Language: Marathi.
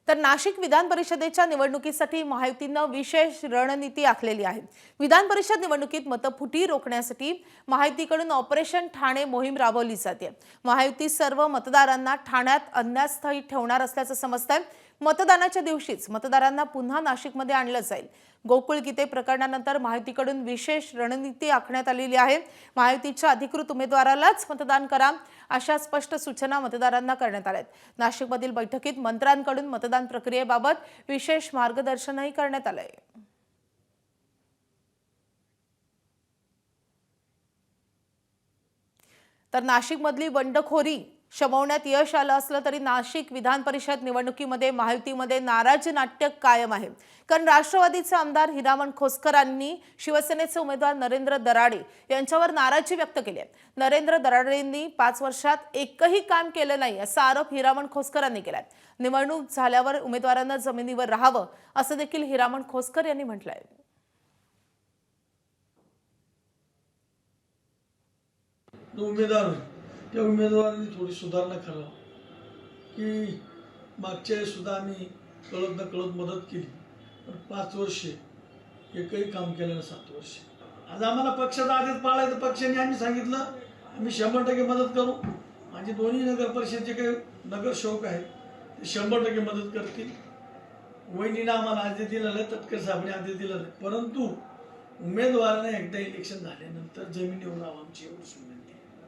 तर नाशिक विधान परिषदेच्या निवडणुकीसाठी महायुतीनं विशेष रणनीती आखलेली आहे। विधान परिषद निवडणुकीत मतफुटी रोखण्यासाठी महायुतीकडून ऑपरेशन ठाणे मोहीम राबवली जाते। महायुती सर्व मतदारांना ठाण्यात अज्ञातस्थळी ठेवणार असल्याचं समजतंय। मतदानाच्या दिवशीच मतदारांना पुन्हा नाशिकमध्ये आणलं जाईल। गोकुळ गीते प्रकरणानंतर महायुतीकडून विशेष रणनीती आखण्यात आलेली आहे। महायुतीच्या अधिकृत उमेदवारालाच मतदान करा अशा स्पष्ट सूचना मतदारांना करण्यात आल्या आहेत। नाशिकमधील बैठकीत मंत्र्यांकडून मतदान प्रक्रियेबाबत विशेष मार्गदर्शनही करण्यात आलंय। तर नाशिकमधली बंडखोरी शमवण्यात यश आलं असलं तरी नाशिक विधान परिषद निवडणुकीमध्ये महायुतीमध्ये नाराजी नाट्य कायम आहे। कारण राष्ट्रवादीचे आमदार हिरामण खोसकरांनी शिवसेनेचे उमेदवार नरेंद्र दराडे यांच्यावर नाराजी व्यक्त केली आहे। नरेंद्र दराडेंनी 5 वर्षात एकही काम केलं नाही असा आरोप हिरामण खोसकरांनी केलाय। निवडणूक झाल्यावर उमेदवारांना जमिनीवर राहावं असं देखील हिरामण खोसकर यांनी म्हटलंय। उमेदवार त्या उमेदवारांनी थोडी सुधारणा करावी की मागच्या सुद्धा आम्ही कळत न कळत मदत केली, पण 5 वर्षे एकही काम केलं ना 7 वर्ष। आज आम्हाला पक्षाचा आदेश पाळायचा, पक्षाने आम्ही सांगितलं आम्ही 100% मदत करू। माझे दोन्ही नगर परिषदेचे काही नगरसेवक आहेत ते 100% मदत करतील। वहिनीनं आम्हाला आदेश दिलेला आहे, तटकर साहेबांनी आदेश दिलेला आहे, परंतु उमेदवाराने एकदा इलेक्शन झाल्यानंतर जमिनीवर आमची एवढी